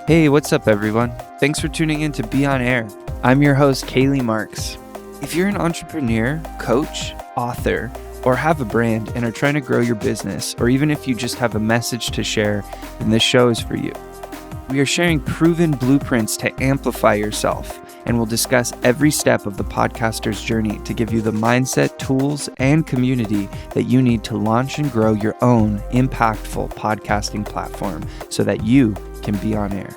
Hey, what's up, everyone? Thanks for tuning in to Be On Air. I'm your host, K.Lee Marks. If you're an entrepreneur, coach, author, or have a brand and are trying to grow your business, or even if you just have a message to share, then this show is for you. We are sharing proven blueprints to amplify yourself, and we'll discuss every step of the podcaster's journey to give you the mindset, tools, and community that you need to launch and grow your own impactful podcasting platform so that you can be on air.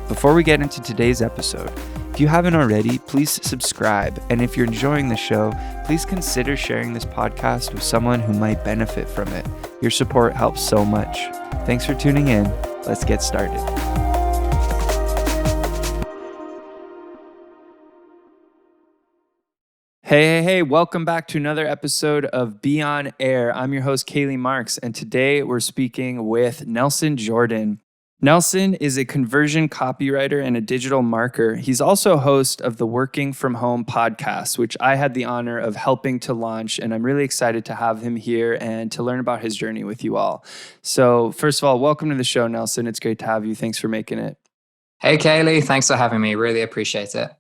Before we get into today's episode, if you haven't already, please subscribe. And if you're enjoying the show, please consider sharing this podcast with someone who might benefit from it. Your support helps so much. Thanks for tuning in. Let's get started. Hey, welcome back to another episode of Be On Air. I'm your host, K.Lee Marks, and today we're speaking with Nelson Jordan. Nelson is a conversion copywriter and a digital marketer. He's also host of the Working From Home podcast, which I had the honor of helping to launch, and I'm really excited to have him here and to learn about his journey with you all. So first of all, welcome to the show, Nelson. It's great to have you. Thanks for making it. Hey, K.Lee. Thanks for having me. Really appreciate it.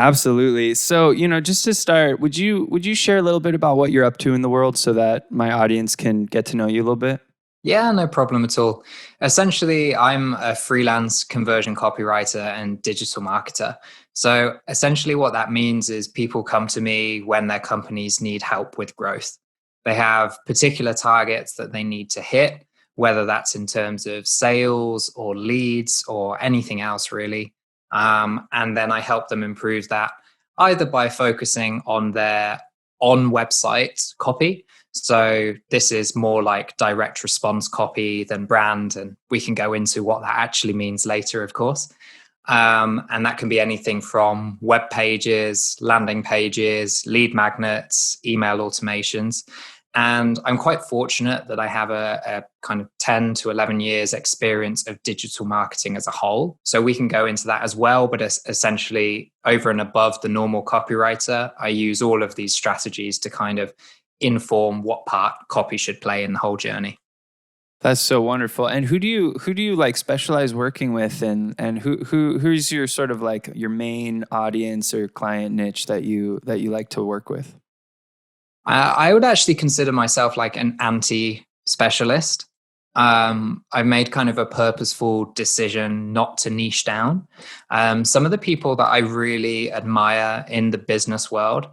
Absolutely. So, just to start, would you share a little bit about what you're up to in the world so that my audience can get to know you a little bit? Yeah, no problem at all. Essentially, I'm a freelance conversion copywriter and digital marketer. So essentially what that means is people come to me when their companies need help with growth. They have particular targets that they need to hit, whether that's in terms of sales or leads or anything else really. And then I help them improve that either by focusing on their on-website copy. So this is more like direct response copy than brand. And we can go into what that actually means later, of course. And that can be anything from web pages, landing pages, lead magnets, email automations. And I'm quite fortunate that I have a kind of 10 to 11 years experience of digital marketing as a whole. So we can go into that as well, but essentially over and above the normal copywriter, I use all of these strategies to kind of inform what part copy should play in the whole journey. That's so wonderful. And who do you like specialize working with, and who's your sort of like your main audience or client niche that you like to work with? I would actually consider myself like an anti-specialist. I've made kind of a purposeful decision not to niche down. Some of the people that I really admire in the business world,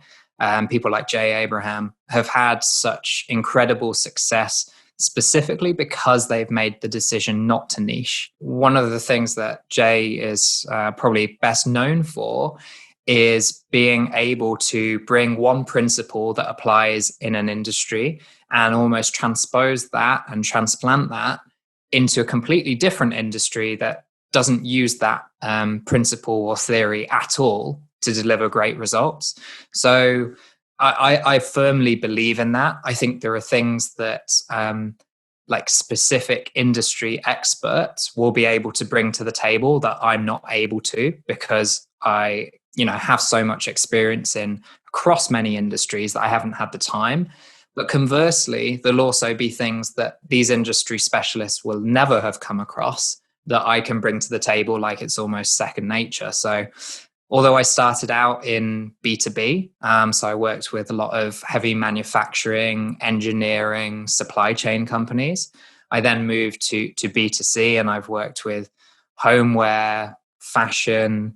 people like Jay Abraham, have had such incredible success specifically because they've made the decision not to niche. One of the things that Jay is probably best known for is being able to bring one principle that applies in an industry and almost transpose that and transplant that into a completely different industry that doesn't use that principle or theory at all to deliver great results. So I firmly believe in that. I think there are things that like specific industry experts will be able to bring to the table that I'm not able to, because I have so much experience in across many industries that I haven't had the time. But conversely, there'll also be things that these industry specialists will never have come across that I can bring to the table, like it's almost second nature. So although I started out in B2B, so I worked with a lot of heavy manufacturing, engineering, supply chain companies. I then moved to B2C, and I've worked with homeware, fashion,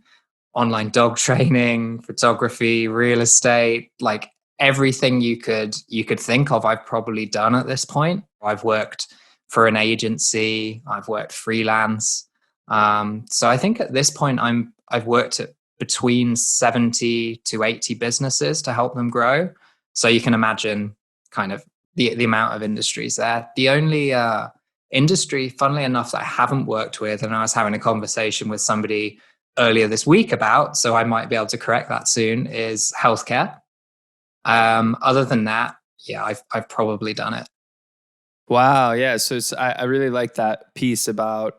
online dog training, photography, real estate, like everything you could think of, I've probably done at this point. I've worked for an agency, I've worked freelance. So I think at this point I've worked at between 70 to 80 businesses to help them grow. So you can imagine kind of the amount of industries there. The only industry, funnily enough, that I haven't worked with, and I was having a conversation with somebody earlier this week about, so I might be able to correct that soon, is healthcare. Other than that, yeah, I've probably done it. Wow, yeah. So I really like that piece about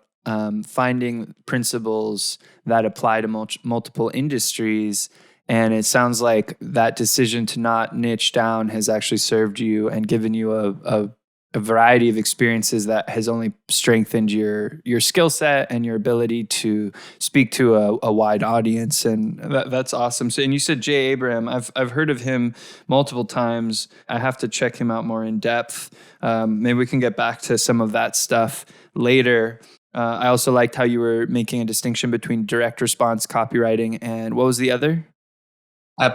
finding principles that apply to multiple industries. And it sounds like that decision to not niche down has actually served you and given you a a variety of experiences that has only strengthened your skill set and your ability to speak to a wide audience, and that's awesome. So, and you said Jay Abraham. I've heard of him multiple times. I have to check him out more in depth. Maybe we can get back to some of that stuff later. I also liked how you were making a distinction between direct response copywriting and what was the other?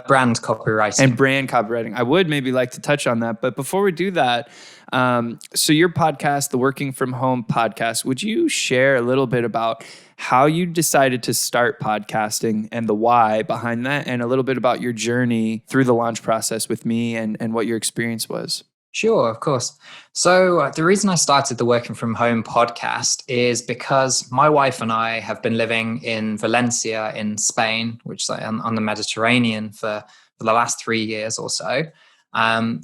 Brand copywriting. And brand copywriting. I would maybe like to touch on that. But before we do that, so your podcast, the Working From Home podcast, would you share a little bit about how you decided to start podcasting and the why behind that, and a little bit about your journey through the launch process with me and what your experience was? Sure, of course. So the reason I started the Working From Home podcast is because my wife and I have been living in Valencia in Spain, which is on the Mediterranean for the last 3 years or so.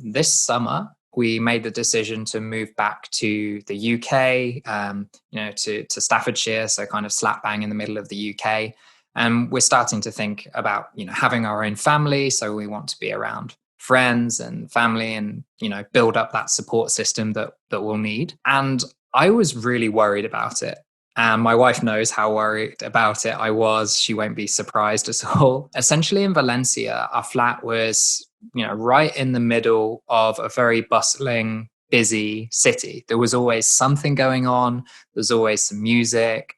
This summer, we made the decision to move back to the UK, to Staffordshire, so kind of slap bang in the middle of the UK. And we're starting to think about, having our own family. So we want to be around friends and family and, build up that support system that we'll need. And I was really worried about it. And my wife knows how worried about it I was. She won't be surprised at all. Essentially in Valencia, our flat was, right in the middle of a very bustling, busy city. There was always something going on. There's always some music.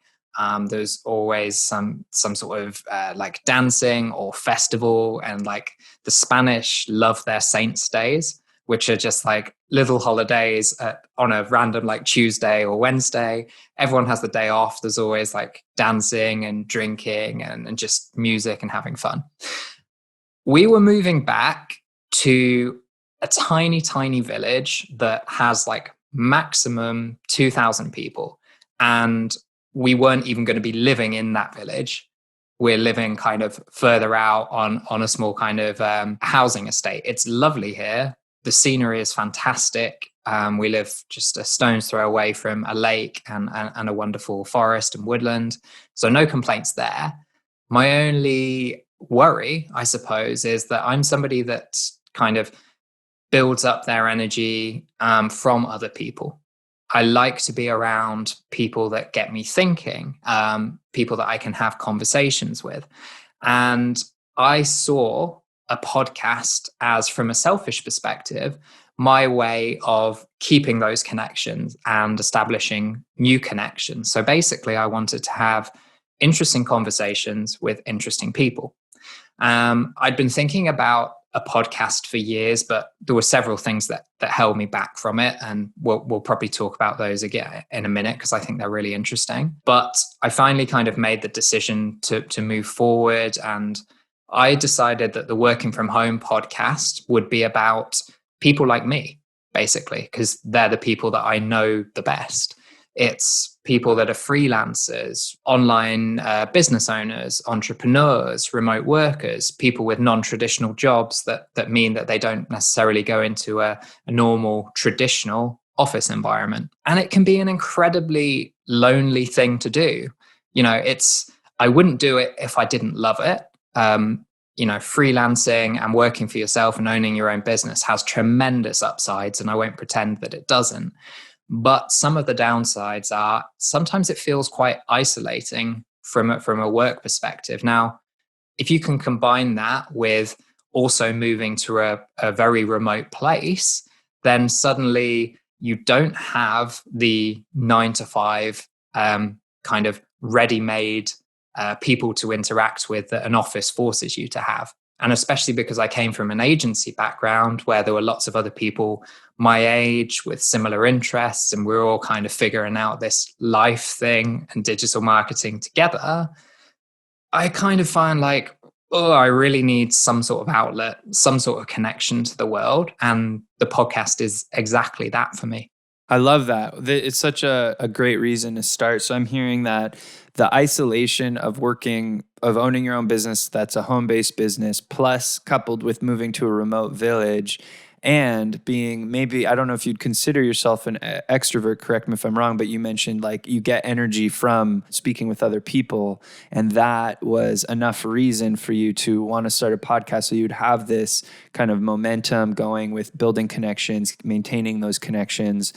There's always some sort of like dancing or festival, and like the Spanish love their saints days, which are just like little holidays on a random like Tuesday or Wednesday. Everyone has the day off. There's always like dancing and drinking and just music and having fun. We were moving back to a tiny, tiny village that has like maximum 2,000 people. And we weren't even going to be living in that village. We're living kind of further out on a small kind of housing estate. It's lovely here. The scenery is fantastic. We live just a stone's throw away from a lake and a wonderful forest and woodland. So no complaints there. My only worry, I suppose, is that I'm somebody that kind of builds up their energy from other people. I like to be around people that get me thinking, people that I can have conversations with. And I saw a podcast as, from a selfish perspective, my way of keeping those connections and establishing new connections. So basically, I wanted to have interesting conversations with interesting people. I'd been thinking about a podcast for years, but there were several things that held me back from it. And we'll probably talk about those again in a minute, because I think they're really interesting. But I finally kind of made the decision to move forward. And I decided that the Working From Home podcast would be about people like me, basically, because they're the people that I know the best. It's people that are freelancers, online business owners, entrepreneurs, remote workers, people with non-traditional jobs that mean that they don't necessarily go into a normal, traditional office environment. And it can be an incredibly lonely thing to do. I wouldn't do it if I didn't love it. Freelancing and working for yourself and owning your own business has tremendous upsides, and I won't pretend that it doesn't. But some of the downsides are sometimes it feels quite isolating from a work perspective. Now, if you can combine that with also moving to a very remote place, then suddenly you don't have the 9 to 5 kind of ready-made people to interact with that an office forces you to have. And especially because I came from an agency background where there were lots of other people my age with similar interests, and we're all kind of figuring out this life thing and digital marketing together, I kind of find like, I really need some sort of outlet, some sort of connection to the world. And the podcast is exactly that for me. I love that. It's such a great reason to start. So I'm hearing that the isolation of owning your own business that's a home-based business, plus coupled with moving to a remote village and being, maybe, I don't know if you'd consider yourself an extrovert, correct me if I'm wrong, but you mentioned like you get energy from speaking with other people, and that was enough reason for you to want to start a podcast, so you'd have this kind of momentum going with building connections, maintaining those connections.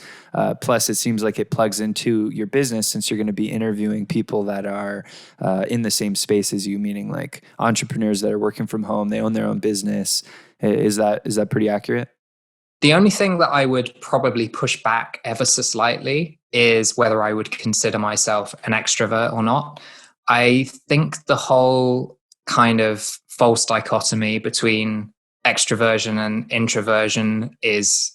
Plus, it seems like it plugs into your business, since you're going to be interviewing people that are in the same space as you, meaning like entrepreneurs that are working from home, they own their own business. Is that pretty accurate? The only thing that I would probably push back ever so slightly is whether I would consider myself an extrovert or not. I think the whole kind of false dichotomy between extroversion and introversion is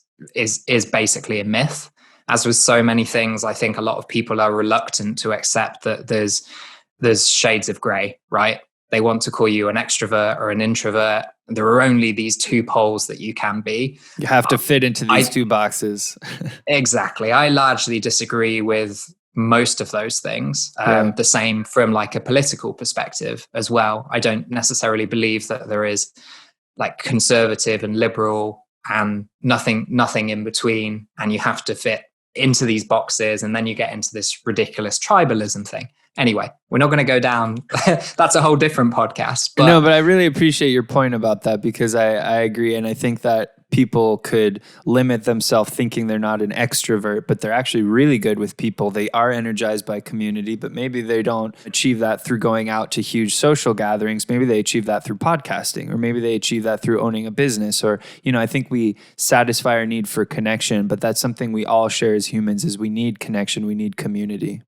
basically a myth. As with so many things, I think a lot of people are reluctant to accept that there's shades of gray, right? They want to call you an extrovert or an introvert. There are only these two poles that you can be. You have to fit into these two boxes. Exactly. I largely disagree with most of those things. The same from like a political perspective as well. I don't necessarily believe that there is like conservative and liberal and nothing in between, and you have to fit into these boxes, and then you get into this ridiculous tribalism thing. Anyway, we're not going to go down. That's a whole different podcast. But no, but I really appreciate your point about that, because I agree. And I think that people could limit themselves thinking they're not an extrovert, but they're actually really good with people. They are energized by community, but maybe they don't achieve that through going out to huge social gatherings. Maybe they achieve that through podcasting, or maybe they achieve that through owning a business. Or, I think we satisfy our need for connection, but that's something we all share as humans, is we need connection. We need community.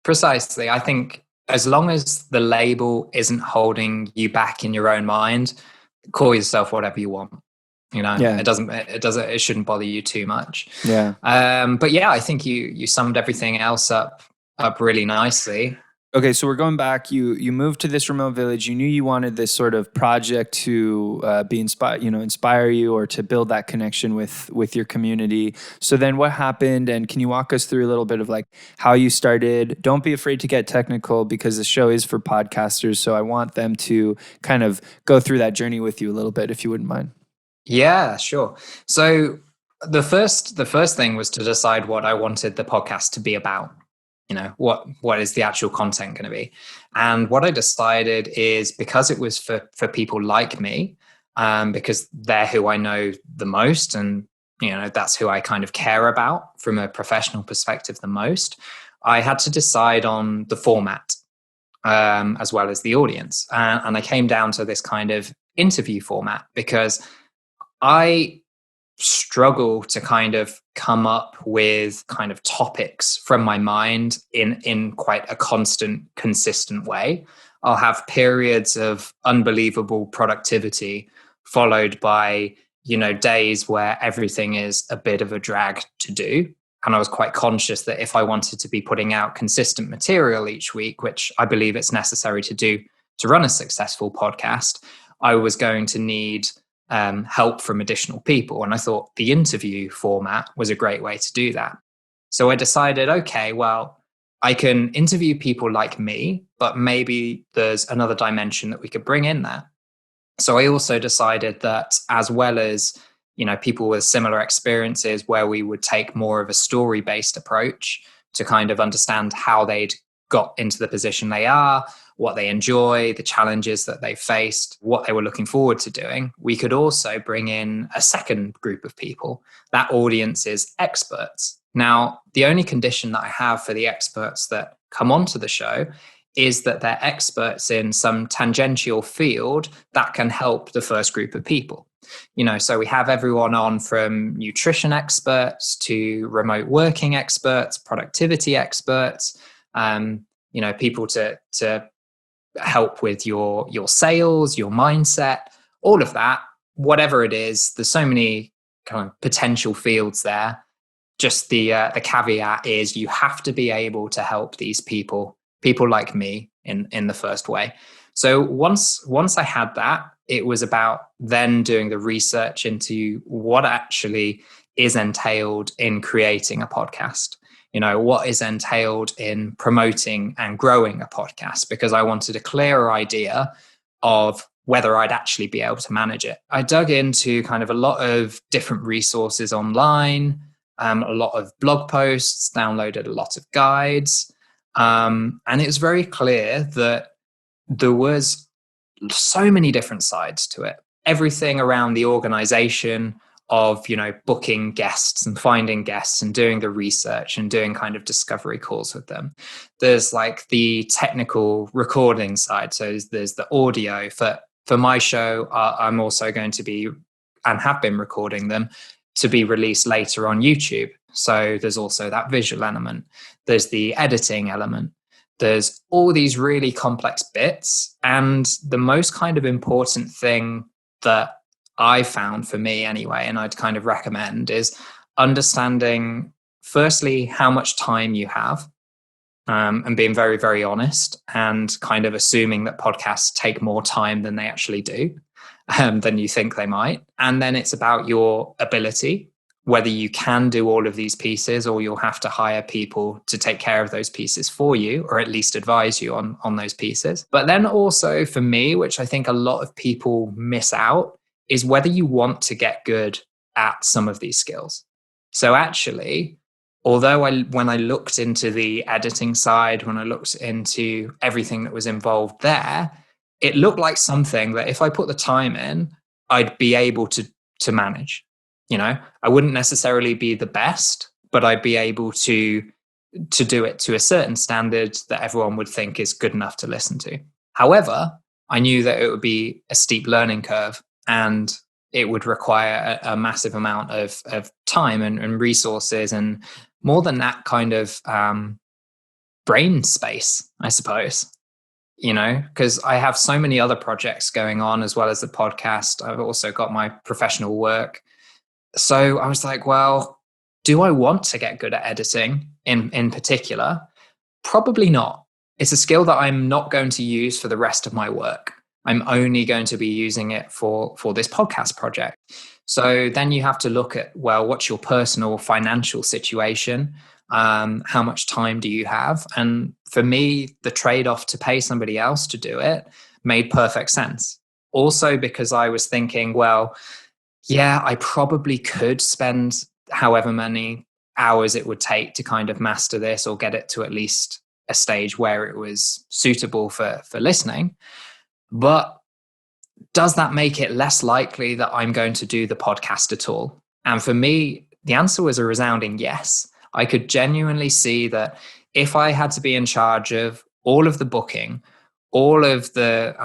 Precisely. I think as long as the label isn't holding you back in your own mind, call yourself whatever you want. It shouldn't bother you too much. Yeah. But yeah, I think you summed everything else up really nicely. Okay, so we're going back. You moved to this remote village. You knew you wanted this sort of project to inspire you, or to build that connection with your community. So then what happened? And can you walk us through a little bit of like how you started? Don't be afraid to get technical, because the show is for podcasters. So I want them to kind of go through that journey with you a little bit, if you wouldn't mind. Yeah, sure. So the first thing was to decide what I wanted the podcast to be about. What is the actual content going to be? And what I decided is, because it was for people like me, because they're who I know the most, and that's who I kind of care about from a professional perspective the most, I had to decide on the format as well as the audience. And I came down to this kind of interview format, because I struggle to kind of come up with kind of topics from my mind in quite a consistent way. I'll have periods of unbelievable productivity, followed by, days where everything is a bit of a drag to do. And I was quite conscious that if I wanted to be putting out consistent material each week, which I believe it's necessary to do to run a successful podcast, I was going to need help from additional people. And I thought the interview format was a great way to do that. So I decided, okay, well, I can interview people like me, but maybe there's another dimension that we could bring in there. So I also decided that, as well as, people with similar experiences, where we would take more of a story-based approach to kind of understand how they'd got into the position they are, what they enjoy, the challenges that they faced, what they were looking forward to doing, we could also bring in a second group of people. That audience is experts. Now, the only condition that I have for the experts that come onto the show is that they're experts in some tangential field that can help the first group of people. So we have everyone on, from nutrition experts to remote working experts, productivity experts, people to help with your sales, your mindset, all of that, whatever it is. There's so many kind of potential fields there. Just the caveat is you have to be able to help these people like me in the first way. So once I had that, it was about then doing the research into what actually is entailed in creating a podcast. What is entailed in promoting and growing a podcast, because I wanted a clearer idea of whether I'd actually be able to manage it. I dug into kind of a lot of different resources online, a lot of blog posts, downloaded a lot of guides. And it was very clear that there was so many different sides to it. Everything around the organization of, booking guests and finding guests and doing the research and doing kind of discovery calls with them. There's like the technical recording side. So there's the audio. For my show, I'm also going to be, and have been recording them, to be released later on YouTube. So there's also that visual element. There's the editing element. There's all these really complex bits. And the most kind of important thing that I found for me anyway, and I'd kind of recommend, is understanding, firstly, how much time you have, and being very, very honest, and kind of assuming that podcasts take more time than they actually do, than you think they might. And then it's about your ability, whether you can do all of these pieces or you'll have to hire people to take care of those pieces for you, or at least advise you on those pieces. But then also for me, which I think a lot of people miss out, is whether you want to get good at some of these skills. So actually, although when I looked into the editing side, when I looked into everything that was involved there, it looked like something that if I put the time in, I'd be able to manage. I wouldn't necessarily be the best, but I'd be able to do it to a certain standard that everyone would think is good enough to listen to. However, I knew that it would be a steep learning curve, and it would require a massive amount of time and resources, and more than that, kind of brain space, I suppose. Because I have so many other projects going on as well as the podcast. I've also got my professional work. So I was like, well, do I want to get good at editing in particular? Probably not. It's a skill that I'm not going to use for the rest of my work. I'm only going to be using it for this podcast project. So then you have to look at, well, what's your personal financial situation? How much time do you have? And for me, the trade-off to pay somebody else to do it made perfect sense. Also because I was thinking, well, yeah, I probably could spend however many hours it would take to kind of master this or get it to at least a stage where it was suitable for listening. But does that make it less likely that I'm going to do the podcast at all? And for me, the answer was a resounding yes. I could genuinely see that if I had to be in charge of all of the booking, all of the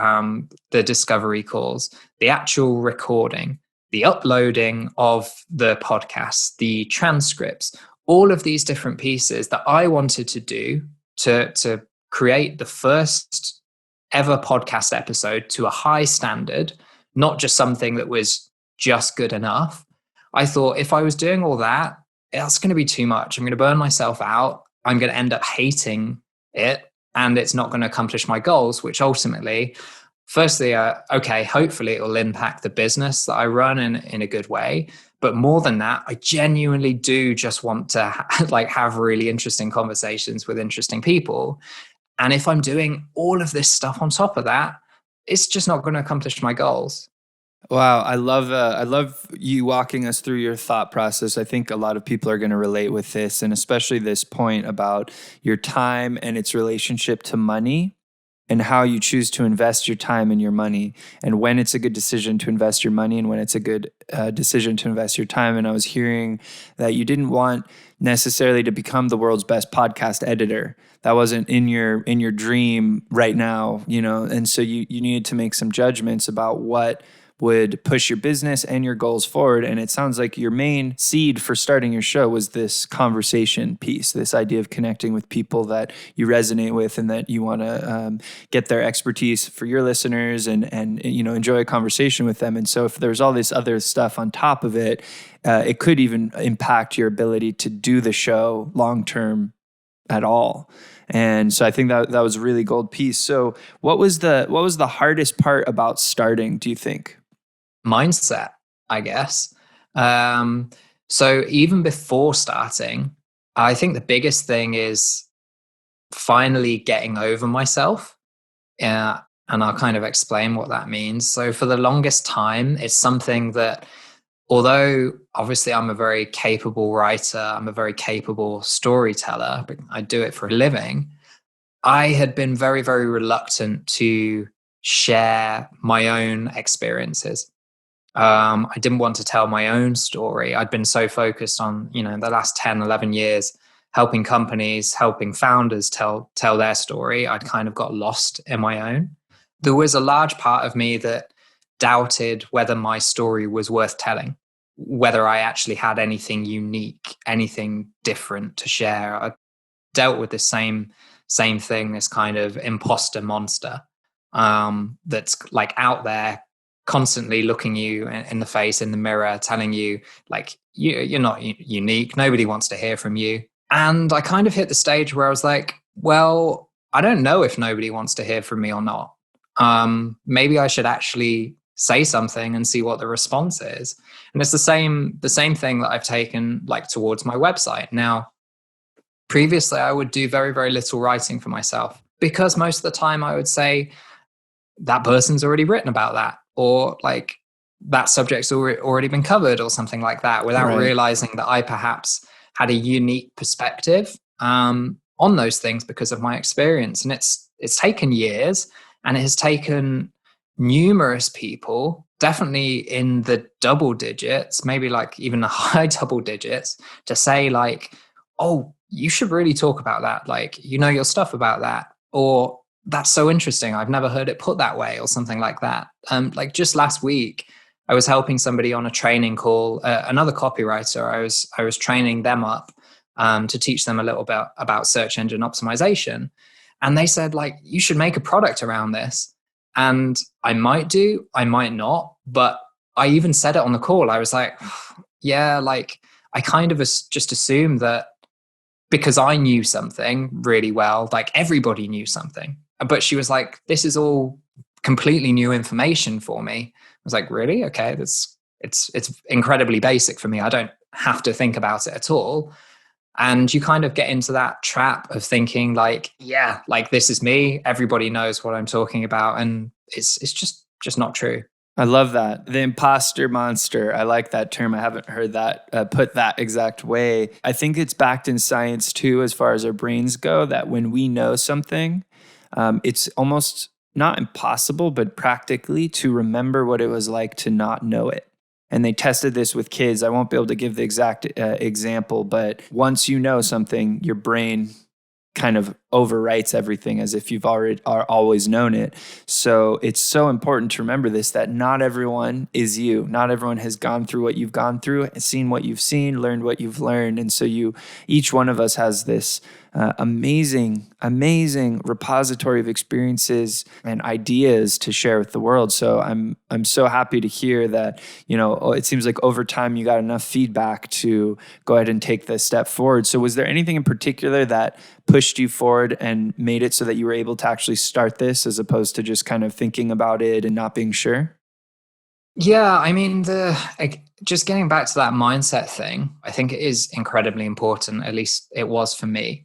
discovery calls, the actual recording, the uploading of the podcast, the transcripts, all of these different pieces that I wanted to do to create the first ever podcast episode to a high standard, not just something that was just good enough. I thought if I was doing all that, that's going to be too much. I'm going to burn myself out. I'm going to end up hating it, and it's not going to accomplish my goals, which ultimately, firstly, okay, hopefully it will impact the business that I run in a good way. But more than that, I genuinely do just want to have really interesting conversations with interesting people. And if I'm doing all of this stuff on top of that, it's just not going to accomplish my goals. Wow, I love you walking us through your thought process. I think a lot of people are going to relate with this, and especially this point about your time and its relationship to money, and how you choose to invest your time and your money, and when it's a good decision to invest your money and when it's a good decision to invest your time. And I was hearing that you didn't want necessarily to become the world's best podcast editor. That wasn't in your dream right now, and so you needed to make some judgments about what would push your business and your goals forward. And it sounds like your main seed for starting your show was this conversation piece, this idea of connecting with people that you resonate with and that you want to get their expertise for your listeners and enjoy a conversation with them. And so if there's all this other stuff on top of it, it could even impact your ability to do the show long-term at all. And so I think that was a really gold piece. So what was the hardest part about starting, do you think? Mindset, I guess. So even before starting, I think the biggest thing is finally getting over myself. And I'll kind of explain what that means. So for the longest time, it's something that, although obviously I'm a very capable writer, I'm a very capable storyteller, but I do it for a living, I had been very, very reluctant to share my own experiences. I didn't want to tell my own story. I'd been so focused on, the last 10, 11 years, helping companies, helping founders tell their story. I'd kind of got lost in my own. There was a large part of me that doubted whether my story was worth telling, whether I actually had anything unique, anything different to share. I dealt with the same thing, this kind of imposter monster that's like out there, constantly looking you in the face in the mirror, telling you like you're not unique. Nobody wants to hear from you. And I kind of hit the stage where I was like, well, I don't know if nobody wants to hear from me or not. Maybe I should actually say something and see what the response is. And it's the same thing that I've taken like towards my website. Now, previously, I would do very, very little writing for myself because most of the time I would say that person's already written about that, or like that subject's already been covered or something like that, without realizing that I perhaps had a unique perspective on those things because of my experience. And it's taken years, and it has taken numerous people, definitely in the double digits, maybe like even the high double digits, to say like, oh, you should really talk about that. Like, your stuff about that. Or that's so interesting, I've never heard it put that way, or something like that. Like just last week, I was helping somebody on a training call, another copywriter. I was training them up to teach them a little bit about search engine optimization. And they said, like, you should make a product around this. And I might do, I might not. But I even said it on the call. I was like, yeah, like I kind of just assumed that because I knew something really well, like everybody knew something. But she was like, this is all completely new information for me. I was like, really? Okay, it's incredibly basic for me. I don't have to think about it at all. And you kind of get into that trap of thinking like, yeah, like this is me. Everybody knows what I'm talking about. And it's just not true. I love that. The imposter monster. I like that term. I haven't heard that put that exact way. I think it's backed in science too, as far as our brains go, that when we know something, it's almost not impossible, but practically to remember what it was like to not know it. And they tested this with kids. I won't be able to give the exact example, but once you know something, your brain kind of overwrites everything as if you've always known it. So it's so important to remember this, that not everyone is you. Not everyone has gone through what you've gone through, seen what you've seen, learned what you've learned. And so each one of us has this amazing repository of experiences and ideas to share with the world. So I'm so happy to hear that, it seems like over time you got enough feedback to go ahead and take this step forward. So was there anything in particular that pushed you forward and made it so that you were able to actually start this, as opposed to just kind of thinking about it and not being sure? Yeah, I mean, just getting back to that mindset thing, I think it is incredibly important, at least it was for me,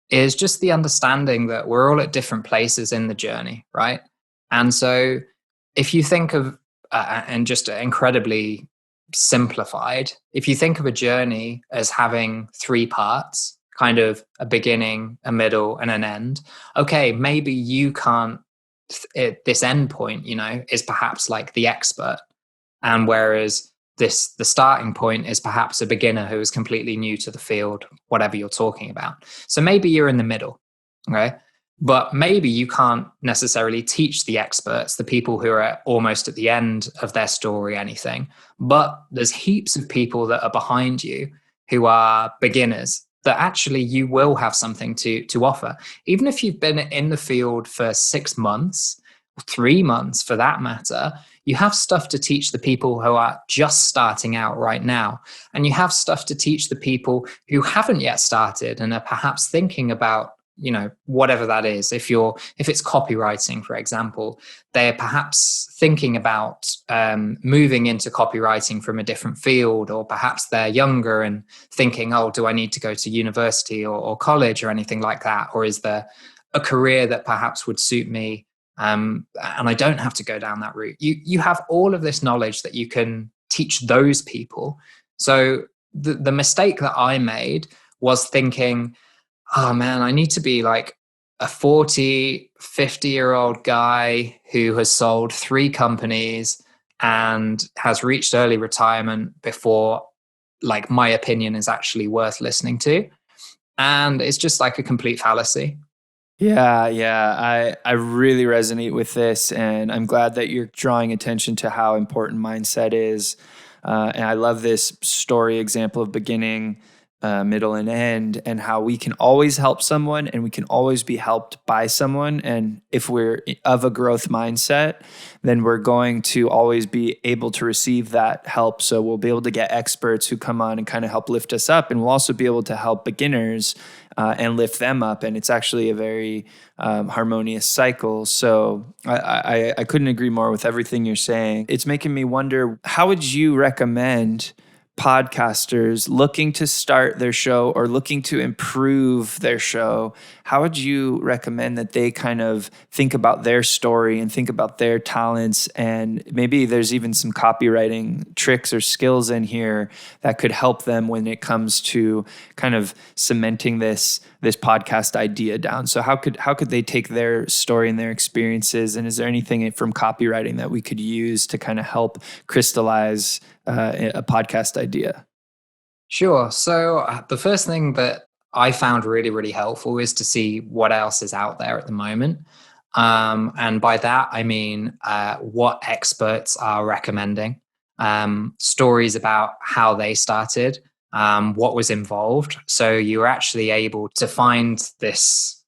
is just the understanding that we're all at different places in the journey, right? And so if you think of, and just incredibly simplified, if you think of a journey as having three parts, kind of a beginning, a middle, and an end, okay, maybe you can't, this end point, is perhaps like the expert. And whereas the starting point is perhaps a beginner who is completely new to the field, whatever you're talking about. So maybe you're in the middle, okay? But maybe you can't necessarily teach the experts, the people who are almost at the end of their story, anything. But there's heaps of people that are behind you who are beginners that actually you will have something to offer. Even if you've been in the field for 6 months, 3 months for that matter, you have stuff to teach the people who are just starting out right now. And you have stuff to teach the people who haven't yet started and are perhaps thinking about, whatever that is. If it's copywriting, for example, they're perhaps thinking about moving into copywriting from a different field, or perhaps they're younger and thinking, oh, do I need to go to university or college or anything like that? Or is there a career that perhaps would suit me And I don't have to go down that route. You have all of this knowledge that you can teach those people. So the mistake that I made was thinking, oh man, I need to be like a 40, 50-year-old guy who has sold 3 companies and has reached early retirement before like my opinion is actually worth listening to. And it's just like a complete fallacy. Yeah. I really resonate with this, and I'm glad that you're drawing attention to how important mindset is. And I love this story example of beginning, middle, and end, and how we can always help someone and we can always be helped by someone. And if we're of a growth mindset, then we're going to always be able to receive that help. So we'll be able to get experts who come on and kind of help lift us up. And we'll also be able to help beginners and lift them up. And it's actually a very harmonious cycle. So I couldn't agree more with everything you're saying. It's making me wonder, how would you recommend podcasters looking to start their show or looking to improve their show, how would you recommend that they kind of think about their story and think about their talents? And maybe there's even some copywriting tricks or skills in here that could help them when it comes to kind of cementing this podcast idea down. So how could they take their story and their experiences? And is there anything from copywriting that we could use to kind of help crystallize a podcast idea? Sure. So the first thing that I found really, really helpful is to see what else is out there at the moment. And by that, I mean what experts are recommending, stories about how they started, what was involved. So you're actually able to find this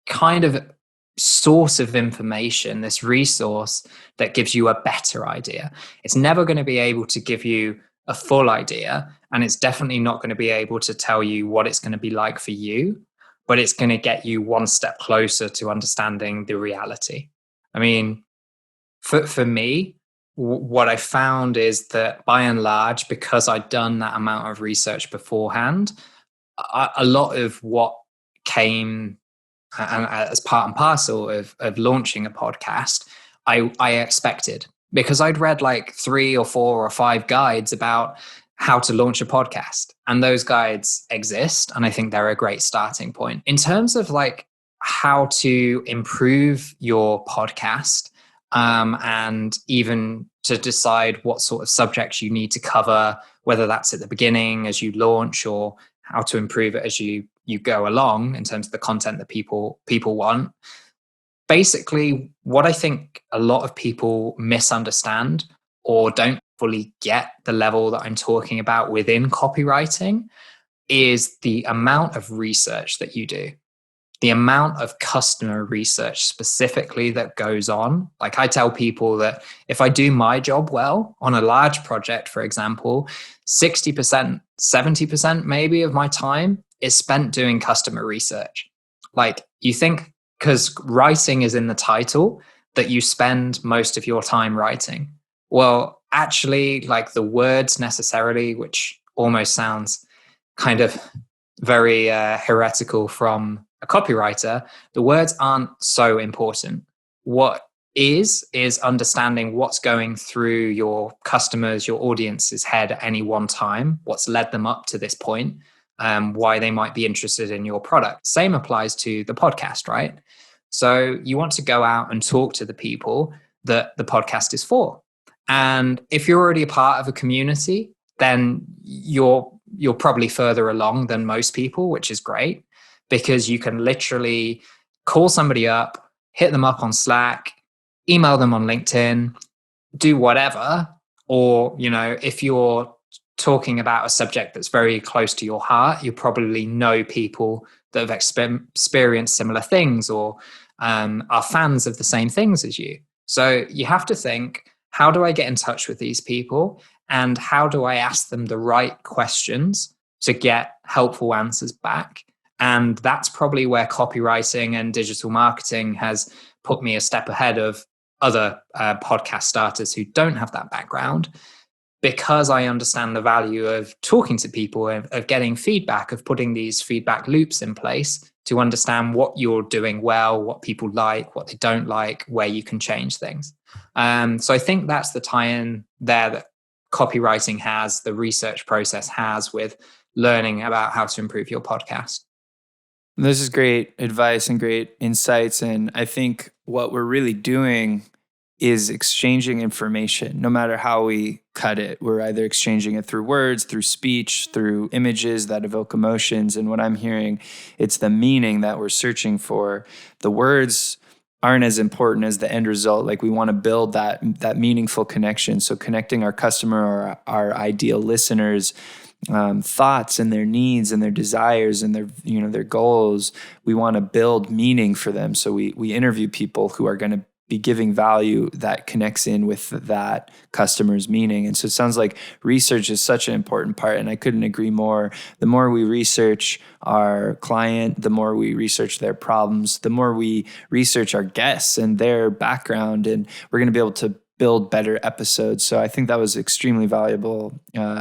kind of source of information, this resource that gives you a better idea. It's never going to be able to give you a full idea, and it's definitely not going to be able to tell you what it's going to be like for you, but it's going to get you one step closer to understanding the reality. I mean, for me, what I found is that by and large, because I'd done that amount of research beforehand, a lot of what came and as part and parcel of launching a podcast, I expected, because I'd read like 3 or 4 or 5 guides about how to launch a podcast, and those guides exist, and I think they're a great starting point. In terms of like how to improve your podcast, and even to decide what sort of subjects you need to cover, whether that's at the beginning as you launch, or how to improve it as you go along in terms of the content that people want. Basically, what I think a lot of people misunderstand or don't fully get the level that I'm talking about within copywriting is the amount of research that you do, the amount of customer research specifically that goes on. Like, I tell people that if I do my job well on a large project, for example, 60%, 70% maybe of my time is spent doing customer research. Like, you think because writing is in the title that you spend most of your time writing. Well, actually, like, the words necessarily, which almost sounds kind of very heretical from a copywriter, the words aren't so important. What is understanding what's going through your customers, your audience's head at any one time, what's led them up to this point, why they might be interested in your product. Same applies to the podcast, right? So you want to go out and talk to the people that the podcast is for. And if you're already a part of a community, then you're probably further along than most people, which is great, because you can literally call somebody up, hit them up on Slack, email them on LinkedIn, do whatever. Or, if you're talking about a subject that's very close to your heart, you probably know people that have experienced similar things, or are fans of the same things as you. So you have to think, how do I get in touch with these people? And how do I ask them the right questions to get helpful answers back? And that's probably where copywriting and digital marketing has put me a step ahead of other podcast starters who don't have that background. because I understand the value of talking to people, of getting feedback, of putting these feedback loops in place to understand what you're doing well, what people like, what they don't like, where you can change things. So I think that's the tie-in there that copywriting has, the research process has with learning about how to improve your podcast. This is great advice and great insights. And I think what we're really doing is exchanging information, no matter how we cut it. We're either exchanging it through words, through speech, through images that evoke emotions. And what I'm hearing, it's the meaning that we're searching for. The words aren't as important as the end result. Like, we want to build that meaningful connection. So connecting our customer or our ideal listeners' thoughts and their needs and their desires and their goals. We want to build meaning for them. So we interview people who are going to be giving value that connects in with that customer's meaning. And so it sounds like research is such an important part, and I couldn't agree more. The more we research our client, the more we research their problems, the more we research our guests and their background, and we're going to be able to build better episodes. So I think that was extremely valuable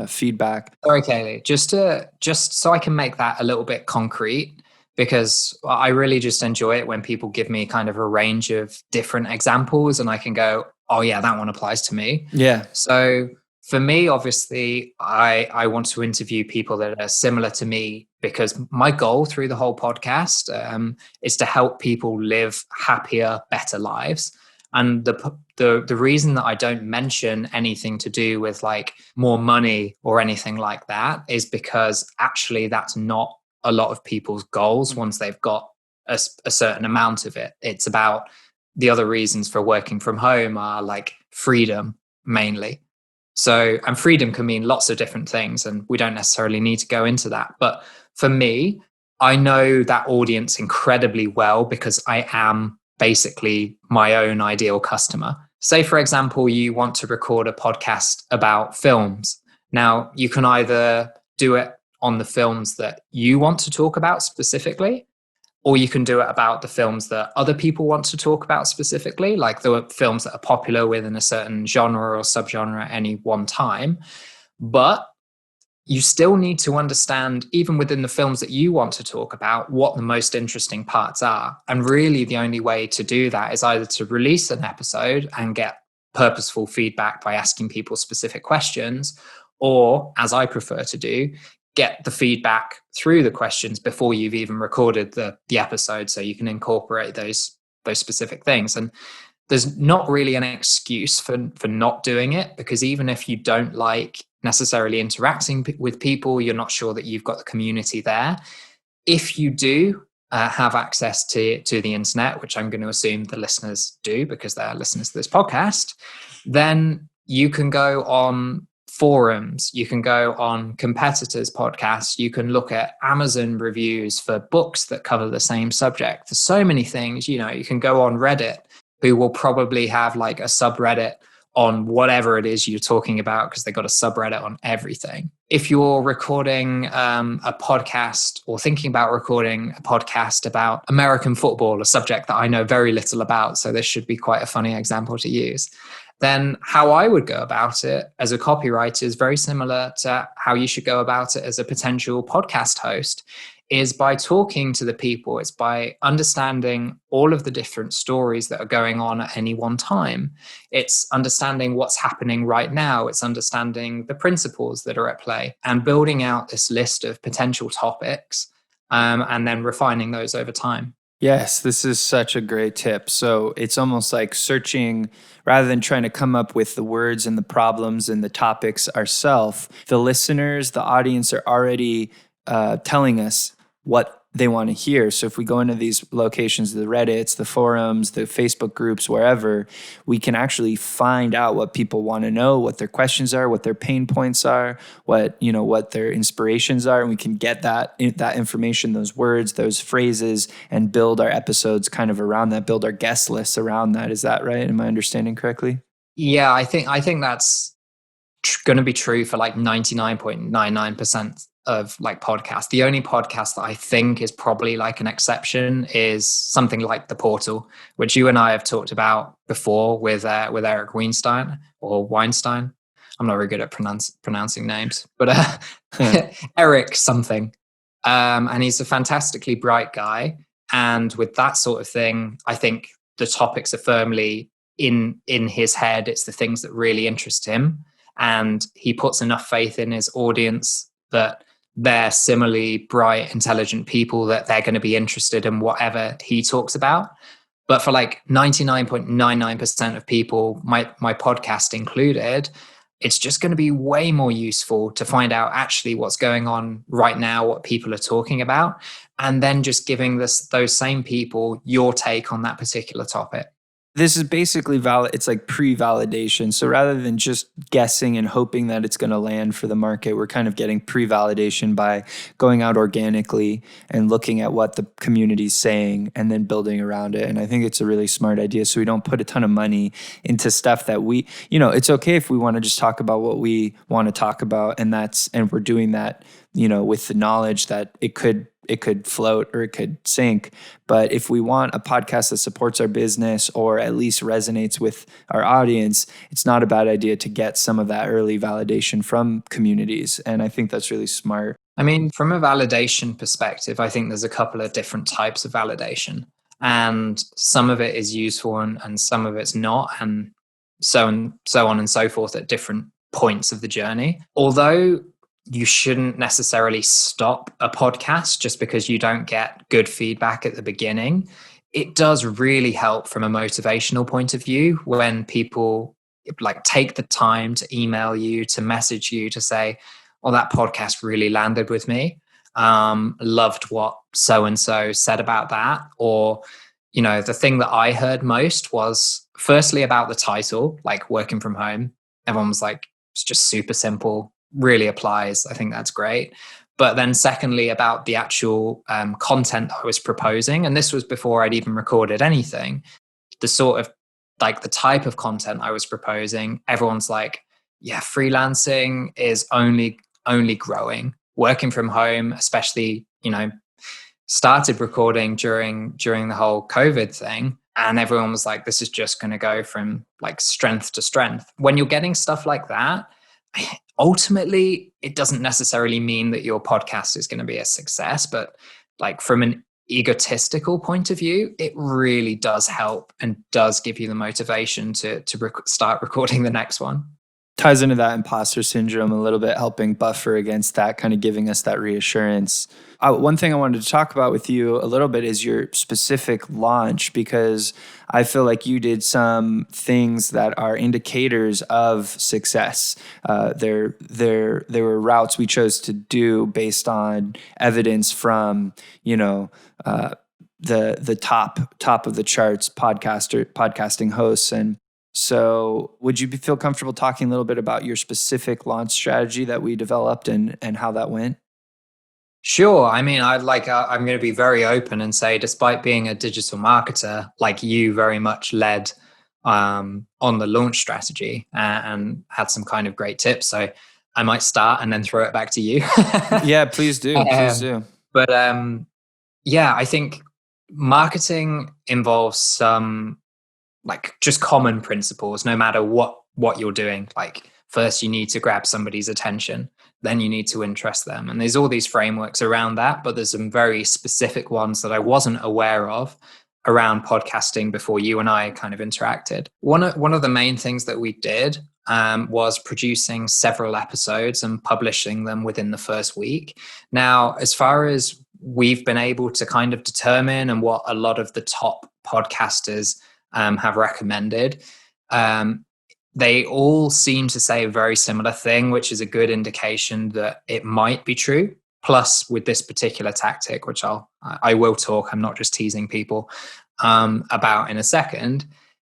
feedback. Sorry, K.Lee, just so I can make that a little bit concrete, because I really just enjoy it when people give me kind of a range of different examples and I can go, oh yeah, that one applies to me. Yeah. So for me, obviously, I want to interview people that are similar to me, because my goal through the whole podcast is to help people live happier, better lives. And the reason that I don't mention anything to do with like more money or anything like that is because actually that's not a lot of people's goals once they've got a certain amount of it. It's about the other reasons for working from home are like freedom mainly. So, and freedom can mean lots of different things, and we don't necessarily need to go into that. But for me, I know that audience incredibly well because I am basically my own ideal customer. Say, for example, you want to record a podcast about films. Now, you can either do it on the films that you want to talk about specifically, or you can do it about the films that other people want to talk about specifically, like the films that are popular within a certain genre or subgenre at any one time. But you still need to understand, even within the films that you want to talk about, what the most interesting parts are. And really the only way to do that is either to release an episode and get purposeful feedback by asking people specific questions, or, as I prefer to do, get the feedback through the questions before you've even recorded the episode, so you can incorporate those specific things. And there's not really an excuse for not doing it, because even if you don't like necessarily interacting with people, you're not sure that you've got the community there. If you do have access to the internet, which I'm going to assume the listeners do because they're listeners to this podcast, then you can go on forums, you can go on competitors' podcasts, you can look at Amazon reviews for books that cover the same subject. There's so many things, you can go on Reddit, who will probably have like a subreddit on whatever it is you're talking about, because they've got a subreddit on everything. If you're recording a podcast or thinking about recording a podcast about American football, a subject that I know very little about, so this should be quite a funny example to use, then how I would go about it as a copywriter is very similar to how you should go about it as a potential podcast host, is by talking to the people. It's by understanding all of the different stories that are going on at any one time. It's understanding what's happening right now. It's understanding the principles that are at play and building out this list of potential topics and then refining those over time. Yes, this is such a great tip. So it's almost like searching, rather than trying to come up with the words and the problems and the topics ourselves, the listeners, the audience are already telling us what they want to hear. So if we go into these locations, the Reddits, the forums, the Facebook groups, wherever, we can actually find out what people want to know, what their questions are, what their pain points are, what their inspirations are. And we can get that information, those words, those phrases, and build our episodes kind of around that, build our guest lists around that. Is that right? Am I understanding correctly? Yeah, I think that's going to be true for like 99.99% of like podcasts. The only podcast that I think is probably like an exception is something like The Portal, which you and I have talked about before with Eric Weinstein or Weinstein. I'm not very good at pronouncing names, but Eric something. And he's a fantastically bright guy. And with that sort of thing, I think the topics are firmly in his head. It's the things that really interest him. And he puts enough faith in his audience that they're similarly bright, intelligent people that they're going to be interested in whatever he talks about. But for like 99.99% of people, my podcast included, it's just going to be way more useful to find out actually what's going on right now, what people are talking about, and then just giving those same people your take on that particular topic. This is basically it's like pre-validation. So rather than just guessing and hoping that it's going to land for the market, we're kind of getting pre-validation by going out organically and looking at what the community's saying and then building around it. And I think it's a really smart idea. So we don't put a ton of money into stuff that it's okay if we want to just talk about what we want to talk about. And we're doing that, with the knowledge that it could float or it could sink. But if we want a podcast that supports our business or at least resonates with our audience, it's not a bad idea to get some of that early validation from communities. And I think that's really smart. I mean, from a validation perspective, I think there's a couple of different types of validation. And some of it is useful and some of it's not. And so on and so forth at different points of the journey. Although you shouldn't necessarily stop a podcast just because you don't get good feedback at the beginning. It does really help from a motivational point of view when people like take the time to email you, to message you, to say, "Oh, that podcast really landed with me. Loved what so-and-so said about that." Or, the thing that I heard most was firstly about the title, like working from home. Everyone was like, it's just super simple. Really applies. I think that's great. But then secondly, about the actual content I was proposing, and this was before I'd even recorded anything, the sort of like the type of content I was proposing, everyone's like, yeah, freelancing is only growing. Working from home, especially, started recording during the whole COVID thing. And everyone was like, this is just going to go from like strength to strength. When you're getting stuff like that, ultimately, it doesn't necessarily mean that your podcast is going to be a success, but like from an egotistical point of view, it really does help and does give you the motivation to start recording the next one. Ties into that imposter syndrome a little bit, helping buffer against that, kind of giving us that reassurance. One thing I wanted to talk about with you a little bit is your specific launch, because I feel like you did some things that are indicators of success. There were routes we chose to do based on evidence from, the top of the charts podcasting hosts. And so would you feel comfortable talking a little bit about your specific launch strategy that we developed and how that went? Sure. I mean, I'm going to be very open and say, despite being a digital marketer, like you very much led on the launch strategy and had some kind of great tips. So I might start and then throw it back to you. Yeah, please do. Please do. But I think marketing involves some like just common principles, no matter what you're doing. Like first you need to grab somebody's attention, then you need to interest them. And there's all these frameworks around that, but there's some very specific ones that I wasn't aware of around podcasting before you and I kind of interacted. One of the main things that we did was producing several episodes and publishing them within the first week. Now, as far as we've been able to kind of determine and what a lot of the top podcasters have recommended, they all seem to say a very similar thing, which is a good indication that it might be true. Plus, with this particular tactic, which I will talk, I'm not just teasing people about in a second,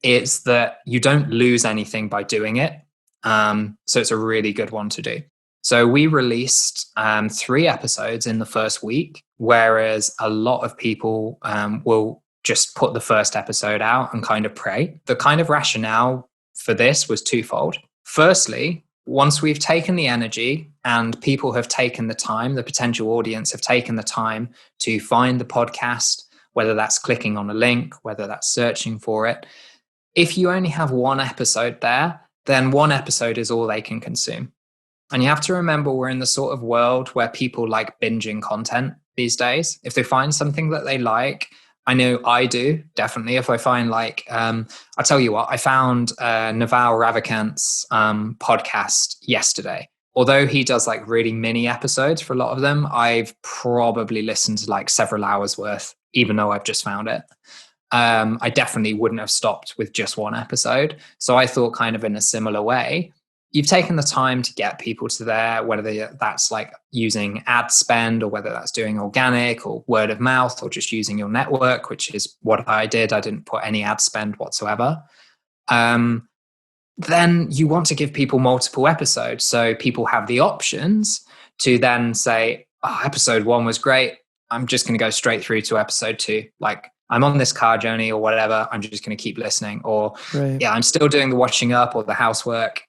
it's that you don't lose anything by doing it. So it's a really good one to do. So we released 3 episodes in the first week, whereas a lot of people will just put the first episode out and kind of pray. The kind of rationale for this was twofold. Firstly, once we've taken the energy and people have taken the time, the potential audience have taken the time to find the podcast, whether that's clicking on a link, whether that's searching for it, if you only have one episode there, then one episode is all they can consume. And you have to remember, we're in the sort of world where people like binging content these days. If they find something that they like, I know I do, definitely. If I find I'll tell you what, I found Naval Ravikant's podcast yesterday. Although he does like really mini episodes for a lot of them, I've probably listened to like several hours worth, even though I've just found it. I definitely wouldn't have stopped with just one episode. So I thought, kind of in a similar way, you've taken the time to get people to there, whether that's like using ad spend, or whether that's doing organic or word of mouth, or just using your network, which is what I did. I didn't put any ad spend whatsoever. Then you want to give people multiple episodes, so people have the options to then say, oh, episode 1 was great, I'm just going to go straight through to episode 2. Like, I'm on this car journey or whatever, I'm just going to keep listening. Or yeah, I'm still doing the washing up or the housework,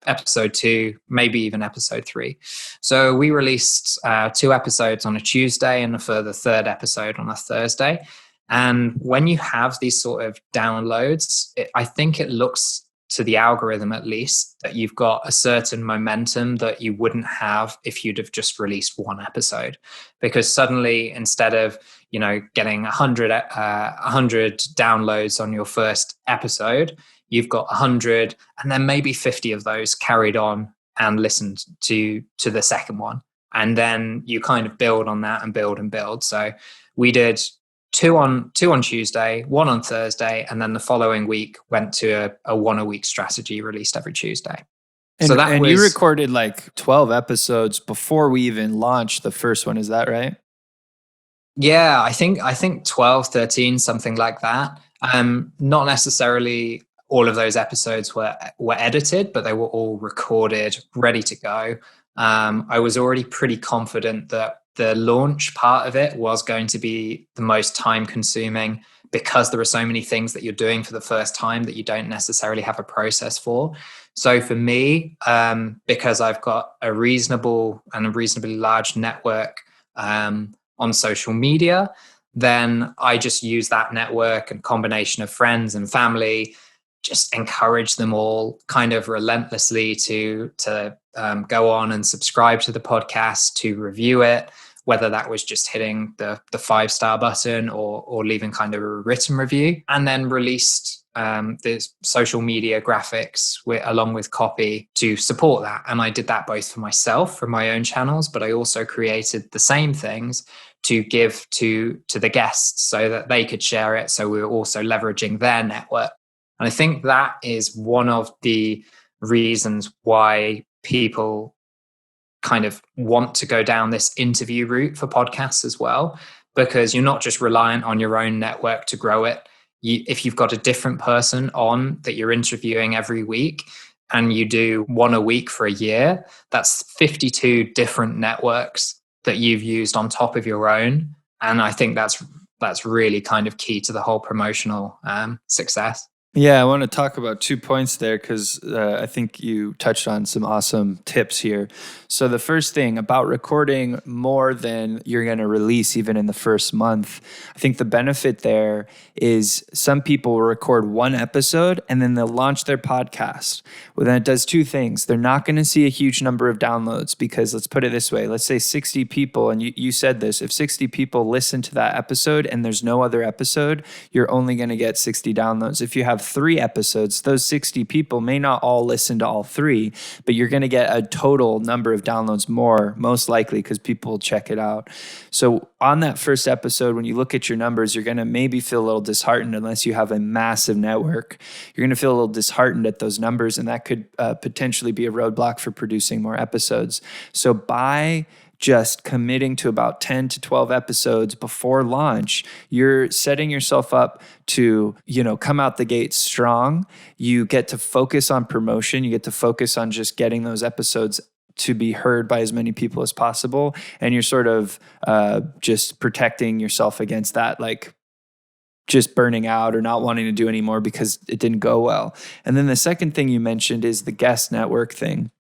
episode 2, maybe even episode 3. So we released 2 episodes on a Tuesday and a further 3rd episode on a Thursday. And when you have these sort of downloads, I think it looks to the algorithm, at least, that you've got a certain momentum that you wouldn't have if you'd have just released one episode. Because suddenly, instead of getting 100 downloads on your first episode, you've got 100, and then maybe 50 of those carried on and listened to the second one. And then you kind of build on that and build and build. So we did two on Tuesday, 1 on Thursday, and then the following week went to a 1 a week strategy released every Tuesday. And you recorded like 12 episodes before we even launched the first one. Is that right? Yeah, I think 12, 13, something like that. Not necessarily all of those episodes were edited, but they were all recorded, ready to go. I was already pretty confident that the launch part of it was going to be the most time consuming, because there are so many things that you're doing for the first time that you don't necessarily have a process for. So for me, because I've got a reasonably large network on social media, then I just use that network and combination of friends and family, just encourage them all kind of relentlessly to go on and subscribe to the podcast, to review it, whether that was just hitting the 5-star button or leaving kind of a written review, and then released the social media graphics along with copy to support that. And I did that both for myself, for my own channels, but I also created the same things to give to the guests so that they could share it. So we were also leveraging their network. And I think that is one of the reasons why people kind of want to go down this interview route for podcasts as well, because you're not just reliant on your own network to grow it. If you've got a different person on that you're interviewing every week, and you do 1 a week for a year, that's 52 different networks that you've used on top of your own. And I think that's really kind of key to the whole promotional success. Yeah, I want to talk about 2 points there, because I think you touched on some awesome tips here. So the first thing about recording more than you're going to release even in the first month, I think the benefit there is some people will record 1 episode and then they'll launch their podcast. Well, then it does 2 things. They're not going to see a huge number of downloads, because let's put it this way. Let's say 60 people, and you said this, if 60 people listen to that episode and there's no other episode, you're only going to get 60 downloads. If you have 3 episodes, those 60 people may not all listen to all 3, but you're going to get a total number of downloads more, most likely, because people will check it out. So on that first episode, when you look at your numbers, you're going to maybe feel a little disheartened unless you have a massive network. You're going to feel a little disheartened at those numbers, and that could potentially be a roadblock for producing more episodes. So by just committing to about 10 to 12 episodes before launch, you're setting yourself up to, come out the gate strong. You get to focus on promotion. You get to focus on just getting those episodes to be heard by as many people as possible. And you're sort of just protecting yourself against that, like just burning out or not wanting to do anymore because it didn't go well. And then the second thing you mentioned is the guest network thing.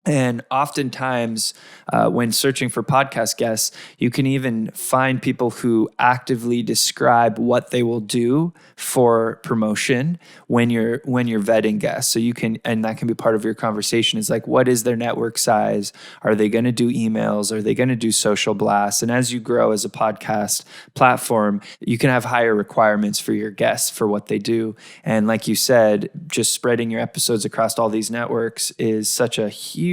And oftentimes, when searching for podcast guests, you can even find people who actively describe what they will do for promotion when you're vetting guests. So you can, and that can be part of your conversation. Is like, what is their network size? Are they going to do emails? Are they going to do social blasts? And as you grow as a podcast platform, you can have higher requirements for your guests for what they do. And like you said, just spreading your episodes across all these networks is such a huge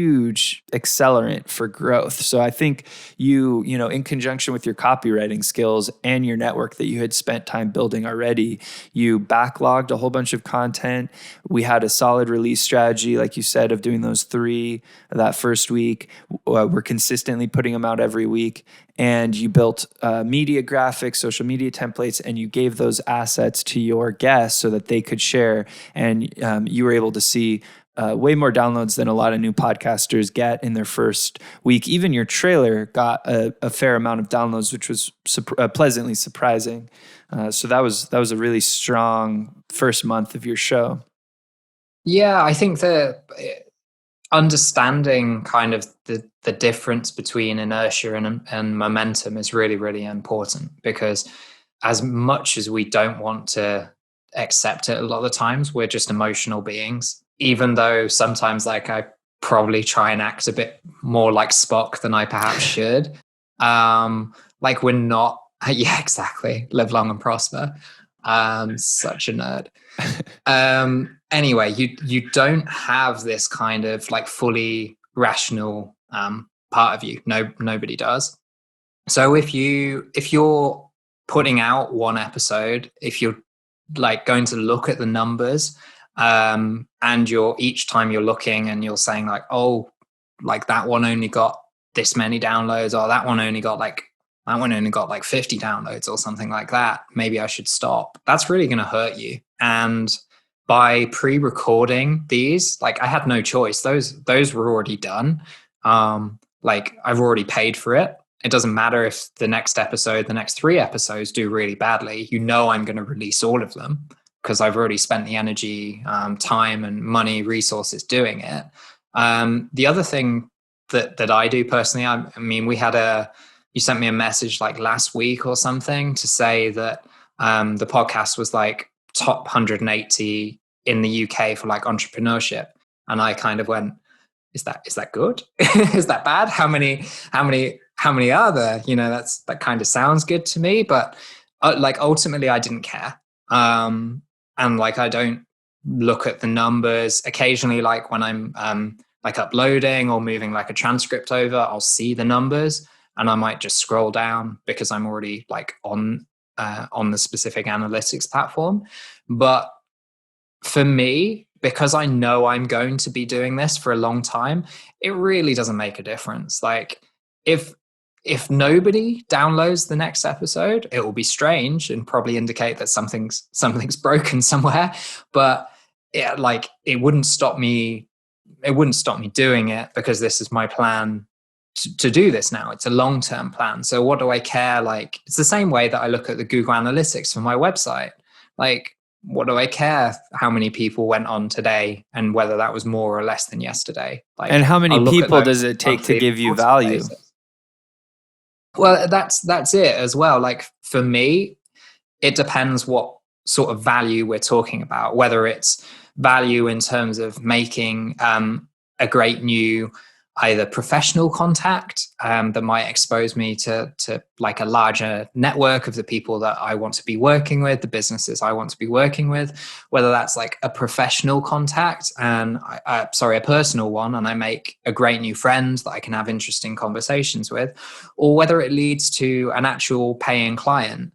accelerant for growth. So I think you know, in conjunction with your copywriting skills and your network that you had spent time building already, you backlogged a whole bunch of content. We had a solid release strategy, like you said, of doing those 3 that first week. We're consistently putting them out every week. And you built media graphics, social media templates, and you gave those assets to your guests so that they could share. And you were able to see way more downloads than a lot of new podcasters get in their first week. Even your trailer got a fair amount of downloads, which was pleasantly surprising. So that was a really strong first month of your show. Yeah, I think that understanding kind of the difference between inertia and momentum is really, really important, because as much as we don't want to accept it, a lot of the times we're just emotional beings, even though sometimes like I probably try and act a bit more like Spock than I perhaps should. Like we're not, yeah, exactly. Live long and prosper. Such a nerd. Anyway, you don't have this kind of like fully rational part of you. Nobody does. So if you're putting out one episode, if you're like going to look at the numbers, and you're each time you're looking and you're saying like, oh, like that one only got this many downloads, or that one only got like 50 downloads or something like that, maybe I should stop. That's really going to hurt you. And by pre-recording these, like I had no choice. Those were already done. Like I've already paid for it. It doesn't matter if the next 3 episodes do really badly. You know I'm going to release all of them because I've already spent the energy, time and money, resources doing it. The other thing that I do personally, I mean, you sent me a message like last week or something to say that the podcast was like top 180 in the UK for like entrepreneurship. And I kind of went, is that good? Is that bad? How many are there? You know, that kind of sounds good to me, but like ultimately I didn't care. And like, I don't look at the numbers. Occasionally, like when I'm like uploading or moving like a transcript over, I'll see the numbers and I might just scroll down because I'm already like on the specific analytics platform. But for me, because I know I'm going to be doing this for a long time, it really doesn't make a difference. Like if nobody downloads the next episode, it will be strange and probably indicate that something's broken somewhere. But it wouldn't stop me doing it, because this is my plan to do this now. It's a long-term plan. So what do I care? Like, it's the same way that I look at the Google Analytics for my website. Like, what do I care how many people went on today and whether that was more or less than yesterday? Like, and how many people does it take to give you value? Well, that's it as well. Like for me, it depends what sort of value we're talking about, whether it's value in terms of making a great new either professional contact that might expose me to like a larger network of the people that I want to be working with, the businesses I want to be working with, whether that's like a professional contact and a personal one, and I make a great new friend that I can have interesting conversations with, or whether it leads to an actual paying client.